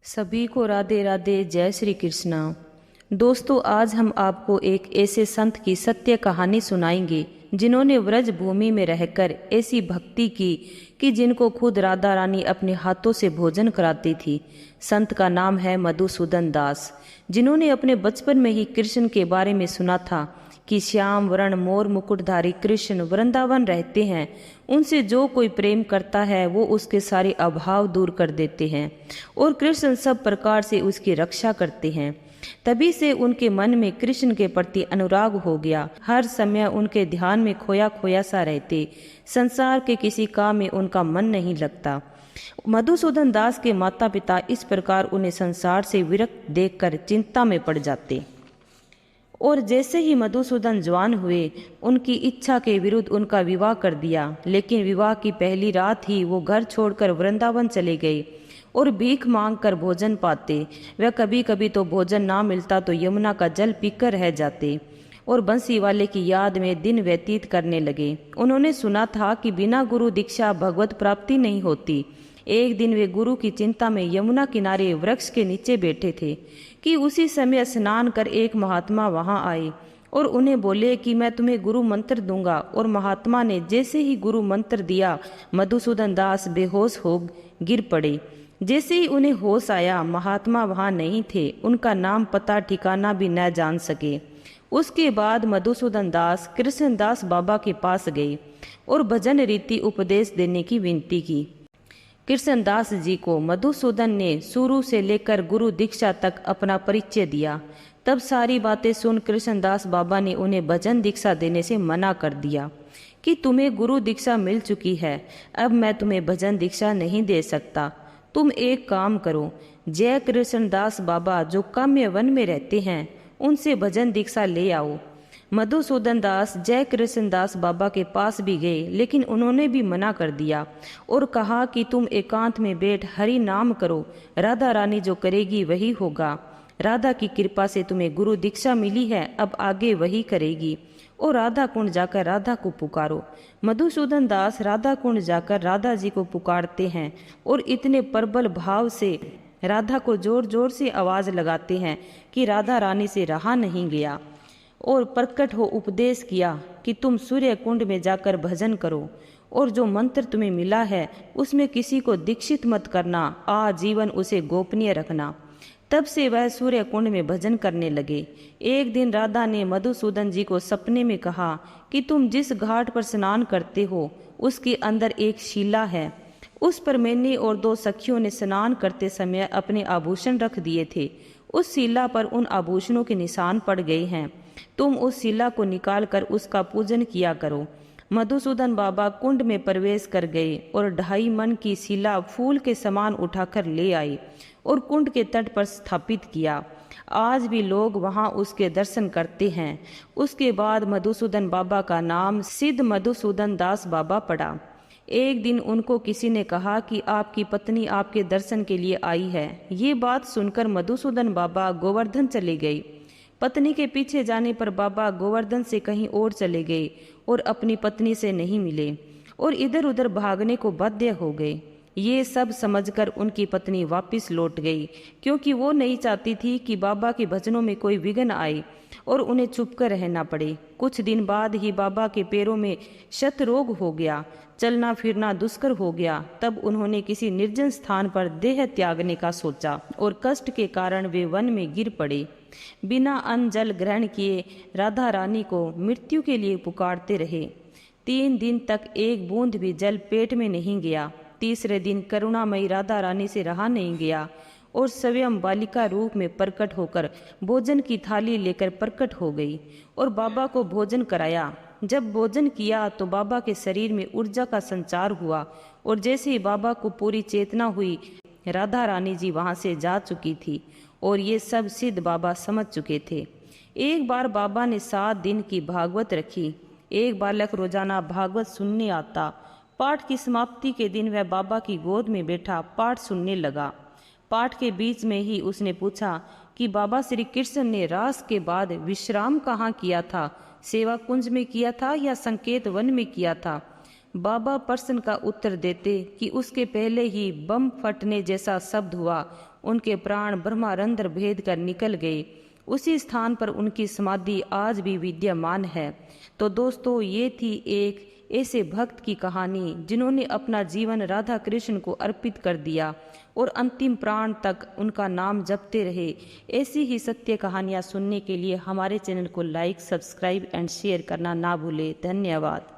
सभी को राधे राधे, जय श्री कृष्णा। दोस्तों, आज हम आपको एक ऐसे संत की सत्य कहानी सुनाएंगे जिन्होंने व्रज भूमि में रहकर ऐसी भक्ति की कि जिनको खुद राधा रानी अपने हाथों से भोजन कराती थी। संत का नाम है मधुसूदन दास, जिन्होंने अपने बचपन में ही कृष्ण के बारे में सुना था कि श्याम वर्ण मोर मुकुटधारी कृष्ण वृंदावन रहते हैं। उनसे जो कोई प्रेम करता है वो उसके सारे अभाव दूर कर देते हैं और कृष्ण सब प्रकार से उसकी रक्षा करते हैं। तभी से उनके मन में कृष्ण के प्रति अनुराग हो गया। हर समय उनके ध्यान में खोया खोया सा रहते। संसार के किसी काम में उनका मन नहीं लगता। मधुसूदन दास के माता पिता इस प्रकार उन्हें संसार से विरक्त देखकर चिंता में पड़ जाते और जैसे ही मधुसूदन जवान हुए, उनकी इच्छा के विरुद्ध उनका विवाह कर दिया। लेकिन विवाह की पहली रात ही वो घर छोड़कर वृंदावन चले गए और भीख मांग कर भोजन पाते। वह कभी कभी तो भोजन ना मिलता तो यमुना का जल पीकर रह जाते और बंसी वाले की याद में दिन व्यतीत करने लगे। उन्होंने सुना था कि बिना गुरु दीक्षा भगवत प्राप्ति नहीं होती। एक दिन वे गुरु की चिंता में यमुना किनारे वृक्ष के नीचे बैठे थे कि उसी समय स्नान कर एक महात्मा वहां आए और उन्हें बोले कि मैं तुम्हें गुरु मंत्र दूंगा। और महात्मा ने जैसे ही गुरु मंत्र दिया, मधुसूदन दास बेहोश हो गिर पड़े। जैसे ही उन्हें होश आया, महात्मा वहां नहीं थे। उनका नाम पता ठिकाना भी न जान सके। उसके बाद मधुसूदन दास कृष्णदास बाबा के पास गए और भजन रीति उपदेश देने की विनती की। कृष्णदास जी को मधुसूदन ने शुरू से लेकर गुरु दीक्षा तक अपना परिचय दिया। तब सारी बातें सुन कृष्णदास बाबा ने उन्हें भजन दीक्षा देने से मना कर दिया कि तुम्हें गुरु दीक्षा मिल चुकी है, अब मैं तुम्हें भजन दीक्षा नहीं दे सकता। तुम एक काम करो, जय कृष्णदास बाबा जो काम्य वन में रहते हैं उनसे भजन दीक्षा ले आओ। मधुसूदन दास जय कृष्णदास बाबा के पास भी गए, लेकिन उन्होंने भी मना कर दिया और कहा कि तुम एकांत में बैठ हरि नाम करो, राधा रानी जो करेगी वही होगा। राधा की कृपा से तुम्हें गुरु दीक्षा मिली है, अब आगे वही करेगी। और राधा कुंड जाकर राधा को पुकारो। मधुसूदन दास राधा कुंड जाकर राधा जी को पुकारते हैं और इतने प्रबल भाव से राधा को जोर जोर से आवाज लगाते हैं कि राधा रानी से रहा नहीं गया और प्रकट हो उपदेश किया कि तुम सूर्य कुंड में जाकर भजन करो और जो मंत्र तुम्हें मिला है उसमें किसी को दीक्षित मत करना, आजीवन उसे गोपनीय रखना। तब से वह सूर्य कुंड में भजन करने लगे। एक दिन राधा ने मधुसूदन जी को सपने में कहा कि तुम जिस घाट पर स्नान करते हो उसके अंदर एक शिला है। उस पर मैंने और दो सखियों ने स्नान करते समय अपने आभूषण रख दिए थे। उस शिला पर उन आभूषणों के निशान पड़ गए हैं। तुम उस शिला को निकाल कर उसका पूजन किया करो। मधुसूदन बाबा कुंड में प्रवेश कर गए और 2.5 मन की शिला फूल के समान उठाकर ले आए और कुंड के तट पर स्थापित किया। आज भी लोग वहां उसके दर्शन करते हैं। उसके बाद मधुसूदन बाबा का नाम सिद्ध मधुसूदन दास बाबा पड़ा। एक दिन उनको किसी ने कहा कि आपकी पत्नी आपके दर्शन के लिए आई है। ये बात सुनकर मधुसूदन बाबा गोवर्धन चले गए। पत्नी के पीछे जाने पर बाबा गोवर्धन से कहीं और चले गए और अपनी पत्नी से नहीं मिले और इधर उधर भागने को बाध्य हो गए। ये सब समझकर उनकी पत्नी वापस लौट गई, क्योंकि वो नहीं चाहती थी कि बाबा के भजनों में कोई विघ्न आए और उन्हें छुपकर रहना पड़े। कुछ दिन बाद ही बाबा के पैरों में शत रोग हो गया, चलना फिरना दुष्कर हो गया। तब उन्होंने किसी निर्जन स्थान पर देह त्यागने का सोचा और कष्ट के कारण वे वन में गिर पड़े। बिना अन्न जल ग्रहण किए राधा रानी को मृत्यु के लिए पुकारते रहे। 3 दिन तक एक बूंद भी जल पेट में नहीं गया। तीसरे दिन करुणामयी राधा रानी से रहा नहीं गया और स्वयं बालिका रूप में प्रकट होकर भोजन की थाली लेकर प्रकट हो गई और बाबा को भोजन कराया। जब भोजन किया तो बाबा के शरीर में ऊर्जा का संचार हुआ और जैसे ही बाबा को पूरी चेतना हुई, राधा रानी जी वहां से जा चुकी थी और ये सब सिद्ध बाबा समझ चुके थे। एक बार बाबा ने 7 दिन की भागवत रखी। एक बालक रोजाना भागवत सुनने आता। पाठ की समाप्ति के दिन वह बाबा की गोद में बैठा पाठ सुनने लगा। पाठ के बीच में ही उसने पूछा कि बाबा श्री कृष्ण ने रास के बाद विश्राम कहाँ किया था, सेवा कुंज में किया था या संकेत वन में किया था। बाबा प्रश्न का उत्तर देते कि उसके पहले ही बम फटने जैसा शब्द हुआ। उनके प्राण ब्रह्मारंध्र भेद कर निकल गए। उसी स्थान पर उनकी समाधि आज भी विद्यमान है। तो दोस्तों, ये थी एक ऐसे भक्त की कहानी जिन्होंने अपना जीवन राधा कृष्ण को अर्पित कर दिया और अंतिम प्राण तक उनका नाम जपते रहे। ऐसी ही सत्य कहानियाँ सुनने के लिए हमारे चैनल को लाइक, सब्सक्राइब एंड शेयर करना ना भूले। धन्यवाद।